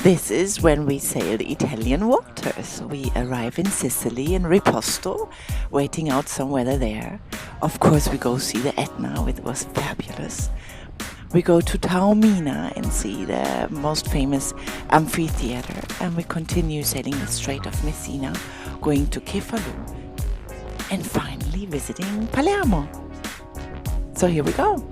This is when we sail the Italian waters. We arrive in Sicily, in Riposto, waiting out some weather there. Of course, we go see the Etna, which was fabulous. We go to Taormina and see the most famous amphitheater, and we continue sailing the Strait of Messina, going to Cefalu, and finally visiting Palermo. So here we go.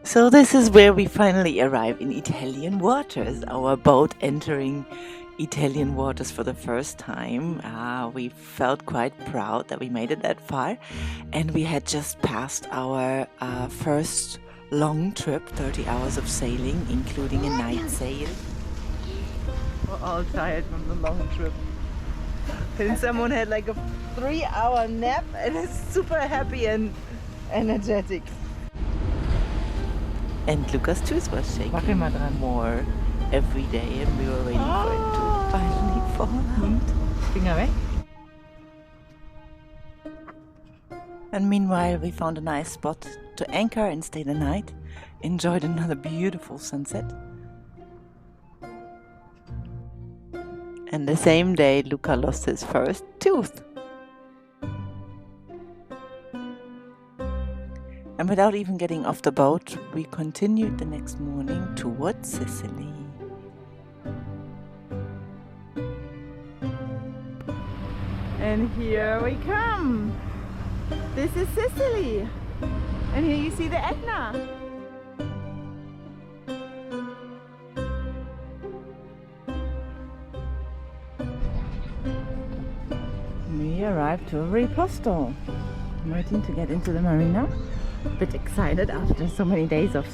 So this is where we finally arrive in Italian waters, our boat entering Italian waters for the first time. We felt quite proud that we made it that far, and we had just passed our first long trip, 30 hours of sailing, including a night sail. We're all tired from the long trip. And someone had like a 3-hour nap and is super happy and energetic. And Lukas' tooth was shaking more every day, and we were waiting for it to finally fall out. Finger weg. And meanwhile, we found a nice spot to anchor and stay the night. Enjoyed another beautiful sunset. And the same day, Luca lost his first tooth. And without even getting off the boat, we continued the next morning towards Sicily. And here we come! This is Sicily! And here you see the Etna! We arrived to Riposto. I'm waiting to get into the marina. A bit excited after so many days of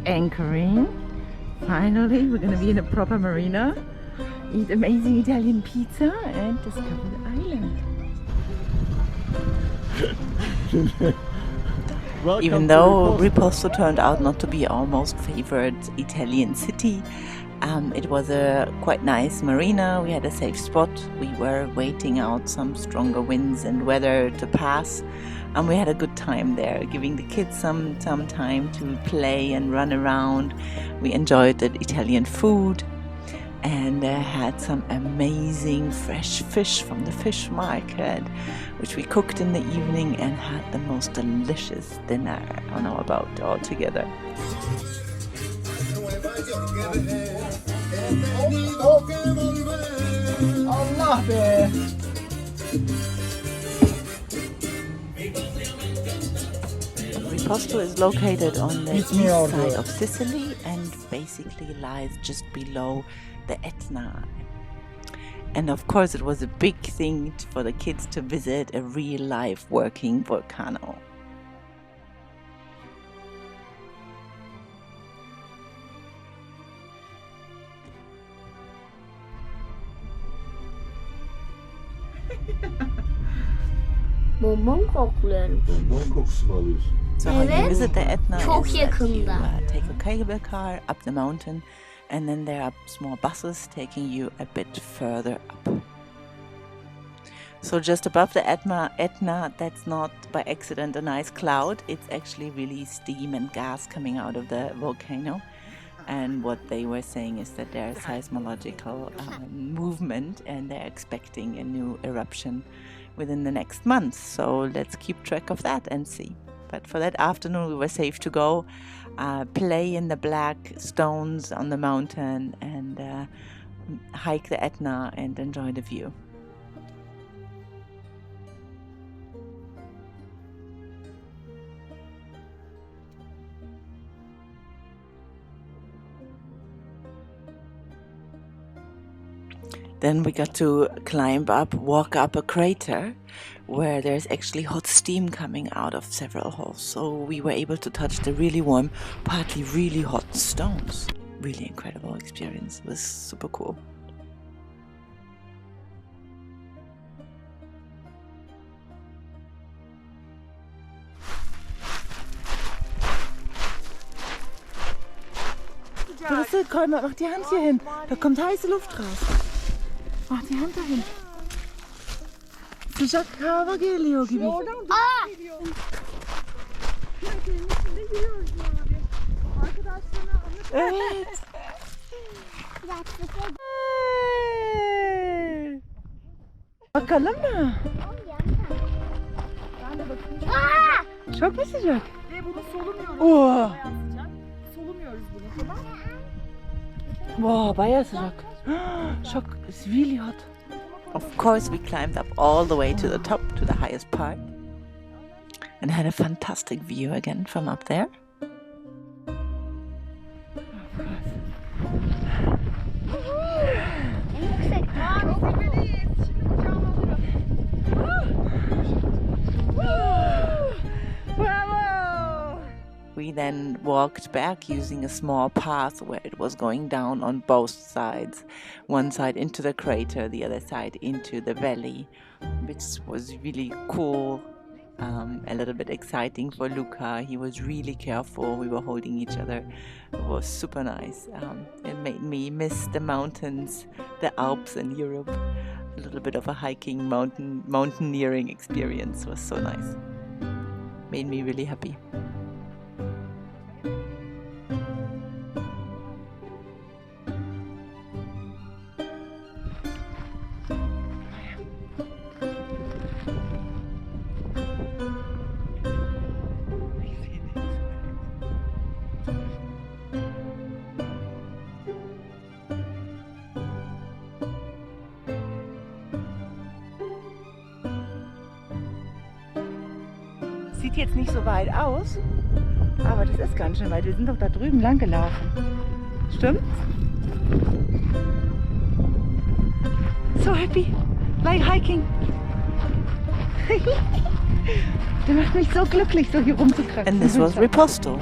anchoring. Finally, we're gonna be in a proper marina, eat amazing Italian pizza, and discover the island. Even though Riposto turned out not to be our most favorite Italian city, it was a quite nice marina. We had a safe spot. We were waiting out some stronger winds and weather to pass. And we had a good time there, giving the kids some time to play and run around. We enjoyed the Italian food and had some amazing fresh fish from the fish market, which we cooked in the evening and had the most delicious dinner on our boat all together. Allah be! Riposto is located on the east side of Sicily and basically lies just below the Etna. And of course it was a big thing for the kids to visit a real life working volcano. Bonbon kokluyorum. Bonbon kokusu mu alıyorsun? So how you visit the Etna Çok is that you yakında. take a cable car up the mountain, and then there are small buses taking you a bit further up. So just above the Etna, that's not by accident a nice cloud. It's actually really steam and gas coming out of the volcano. And what they were saying is that there is seismological movement, and they're expecting a new eruption within the next month. So let's keep track of that and see. But for that afternoon, we were safe to go play in the black stones on the mountain and hike the Etna and enjoy the view. Then we got to walk up a crater where there's actually hot steam coming out of several holes. So we were able to touch the really warm, partly really hot stones. Really incredible experience. It was super cool. Wo das ist, mach die Hand hier hin. Da kommt heiße Luft raus. Mach die Hand dahin. Sıcak hava geliyor gibi. Oradan duman geliyor. Senin içinde yürüyoruz abi. Arkadaşlarına anlat. Evet. Bakalım mı? Ben de bakayım. Çok mu sıcak? Ve bunu solumuyoruz. Oo. Bayağı sıcak. Solumuyoruz bunu, tamam mı? Wow, bayağı sıcak. Çok, it's really hot. Of course, we climbed up all the way to the top, to the highest part, and had a fantastic view again from up there. We then walked back using a small path where it was going down on both sides. One side into the crater, the other side into the valley, which was really cool, a little bit exciting for Luca. He was really careful. We were holding each other. It was super nice. It made me miss the mountains, the Alps in Europe. A little bit of a hiking, mountaineering experience was so nice. Made me really happy. Sieht jetzt nicht so weit aus, aber das ist ganz schön weit. Wir sind doch da drüben lang gelaufen. Stimmt's? So happy, like hiking. Der macht mich so glücklich, so hier rumzukratzen. And this was Riposto.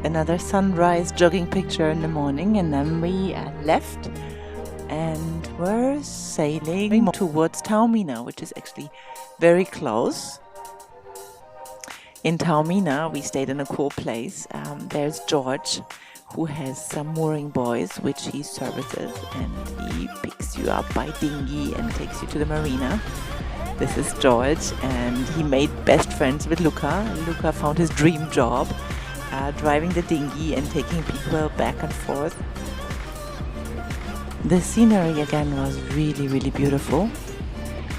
Another sunrise jogging picture in the morning, and then we left and were sailing towards Taormina, which is actually very close. In Taormina, we stayed in a cool place. There's George, who has some mooring buoys, which he services, and he picks you up by dinghy and takes you to the marina. This is George, and he made best friends with Luca. Luca found his dream job, driving the dinghy and taking people back and forth. The scenery again was really, really beautiful.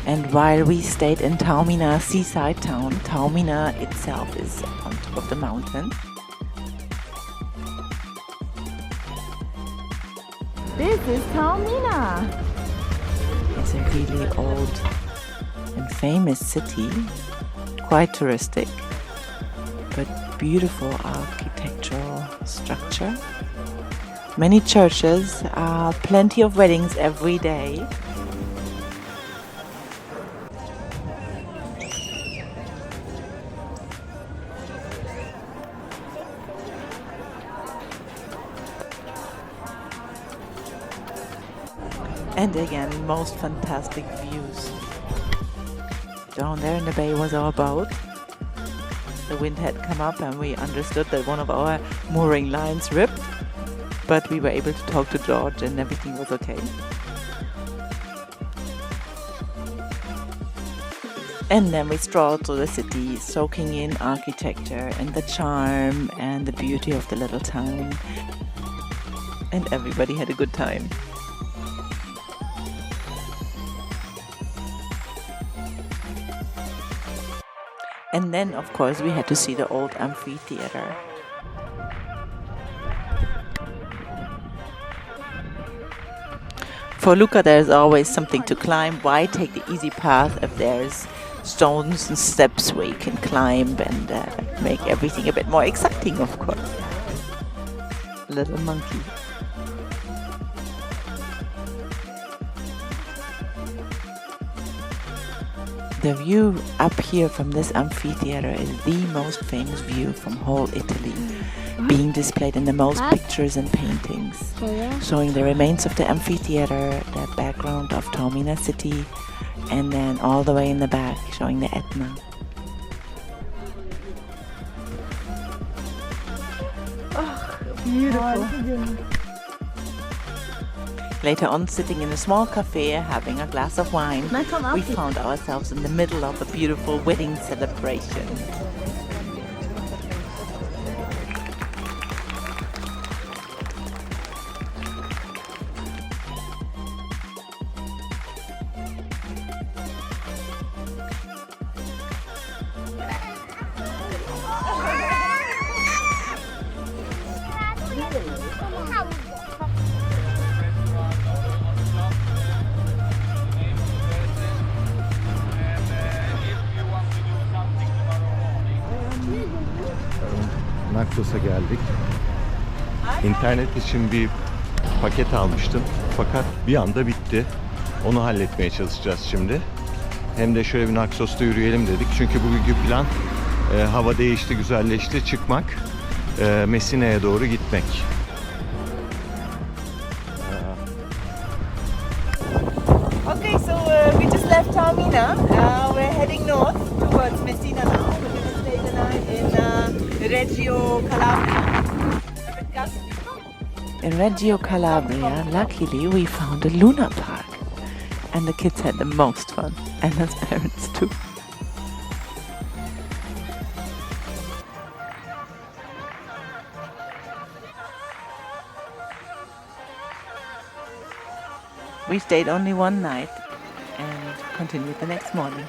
And while we stayed in Taormina, seaside town, Taormina itself is on top of the mountain. This is Taormina. It's a really old and famous city, quite touristic, but beautiful architectural structure. Many churches, plenty of weddings every day. And again, most fantastic views. Down there in the bay was our boat. The wind had come up and we understood that one of our mooring lines ripped, but we were able to talk to George and everything was okay. And then we strolled through the city, soaking in architecture and the charm and the beauty of the little town. And everybody had a good time. And then, of course, we had to see the old amphitheater. For Luca, there's always something to climb. Why take the easy path if there's stones and steps where you can climb and make everything a bit more exciting, of course. Little monkey. The view up here from this amphitheater is the most famous view from whole Italy, being displayed in the most pictures and paintings, showing the remains of the amphitheater, the background of Taormina city, and then all the way in the back showing the Etna. Beautiful. Later on, sitting in a small cafe, having a glass of wine, we found ourselves in the middle of a beautiful wedding celebration. Naxos'a geldik. İnternet için bir paket almıştım. Fakat bir anda bitti. Onu halletmeye çalışacağız şimdi. Hem de şöyle bir Naxos'ta yürüyelim dedik. Çünkü bugünkü plan hava değişti, güzelleşti. Çıkmak, Messina'ya doğru gitmek. Okay, so we just left Taormina. We're heading north towards Messina now. We're going to stay the night in Reggio Calabria. In Reggio Calabria, luckily we found a Luna Park. And the kids had the most fun. And as parents too. We stayed only one night and continued the next morning.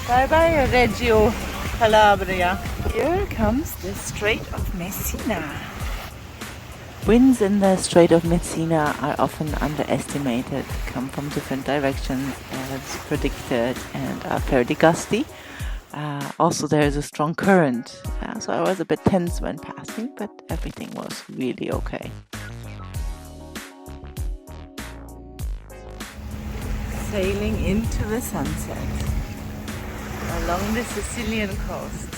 Bye bye, Reggio Calabria. Here comes the Strait of Messina. Winds in the Strait of Messina are often underestimated, come from different directions as predicted, and are fairly gusty. Also, there is a strong current, so I was a bit tense when passing, but everything was really okay. Sailing into the sunset along the Sicilian coast.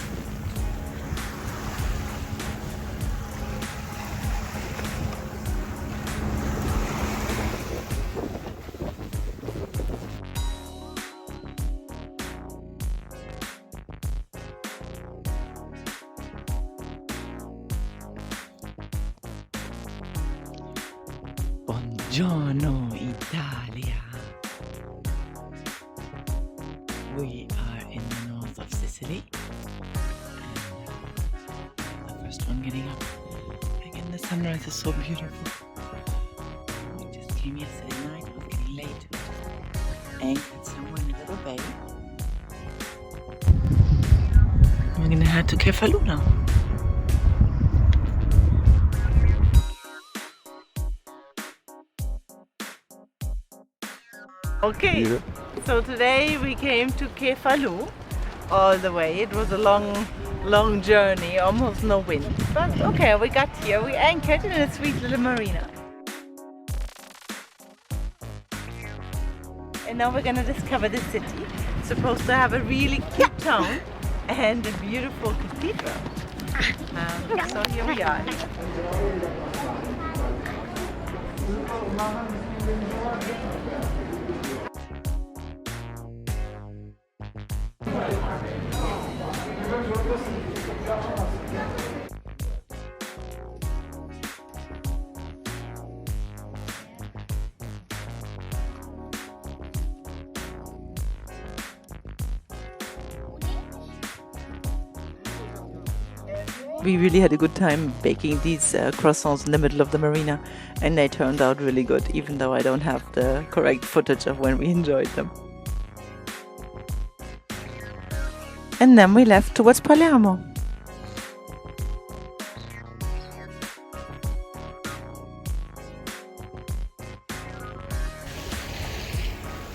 Buongiorno, Italia. We are in the north of Sicily. And the first one getting up. Again, the sunrise is so beautiful. We just came yesterday night. It was getting late. Anchored somewhere in a little bay. We're gonna head to Kefaluna. Okay, so today we came to Kefalu all the way. It was a long journey, almost no wind. But okay, we got here, we anchored in a sweet little marina. And now we're gonna discover the city. It's supposed to have a really cute town and a beautiful cathedral. So here we are. We really had a good time baking these croissants in the middle of the marina, and they turned out really good, even though I don't have the correct footage of when we enjoyed them. And then we left towards Palermo.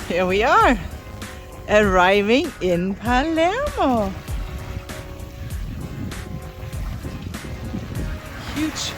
Here we are, arriving in Palermo. Huge.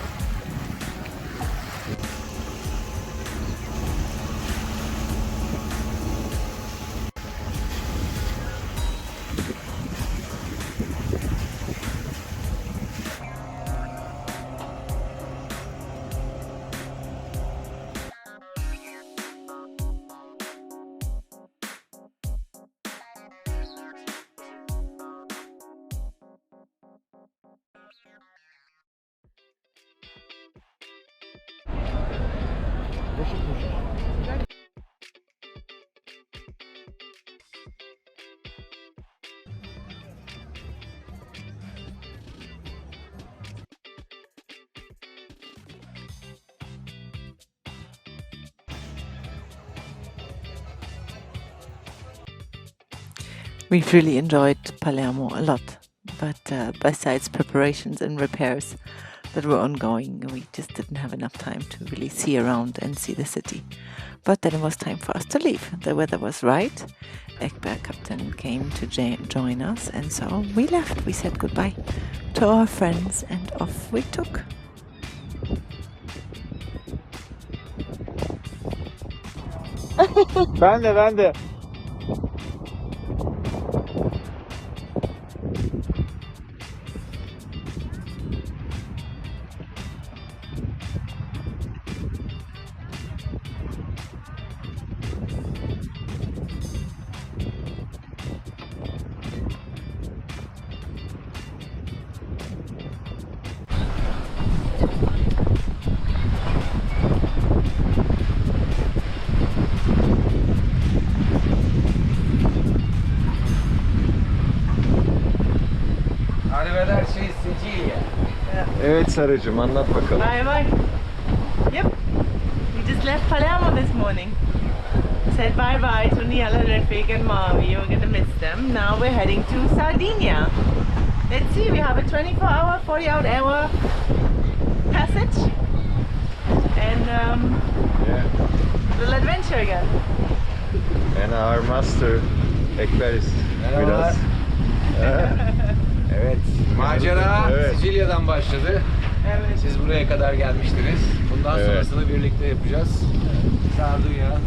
We've really enjoyed Palermo a lot, but besides preparations and repairs that were ongoing, we just didn't have enough time to really see around and see the city. But then it was time for us to leave. The weather was right. Ekberg Captain came to join us, and so we left. We said goodbye to our friends and off we took. Ben de. Arrivederci Sicilia. Evet Sarıcığım, anlat bakalım. Bye bye. Yep. We just left Palermo this morning. Said bye bye to Niala, Refik and Mavi. We're gonna miss them. Now we're heading to Sardinia. Let's see, we have a 24-hour, 40-hour passage. And little adventure again. And our master Ekber is with us. Evet, macera Evet. Sicilya'dan başladı. Evet. Siz buraya kadar gelmiştiniz. Bundan Evet. sonrasını birlikte yapacağız. Sardinya,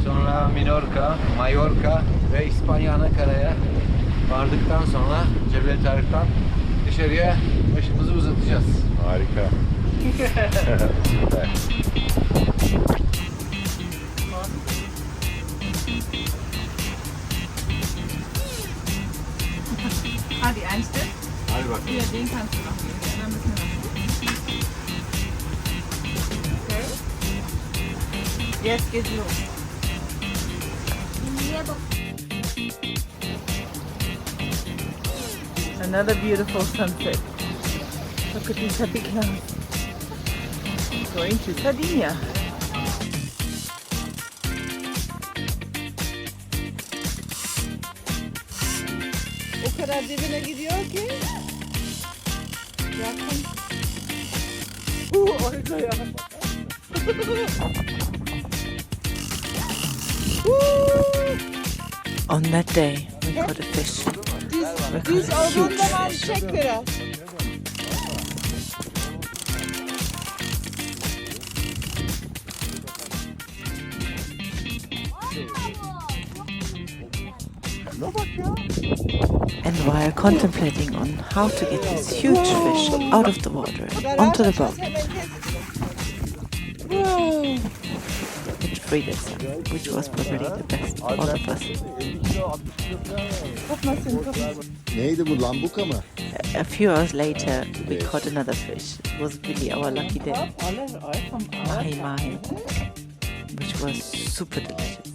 sonra Mallorca ve İspanya ana karaya vardıktan sonra Cebel Tarık'tan dışarıya başımızı uzatacağız. Harika. Süper. Hadi Einstein. Hadi bakalım. Hier, den kannst du noch nehmen. Den anderen müssen wir noch. Okay. Jetzt geht's los. Niye bak? Another beautiful sunset. Look at these happy clouds. Going to Sardinia. O kadar dibine gidiyor ki. Yakın. Orada ya. On that day, we caught a fish. We caught a huge fish. Çek biraz. And while contemplating on how to get this huge fish out of the water onto the boat, it freed itself, which was probably the best for all of us. Neydi bu, lambuka mı? A few hours later, we caught another fish. It was really our lucky day. Mahi mahi, which was super delicious.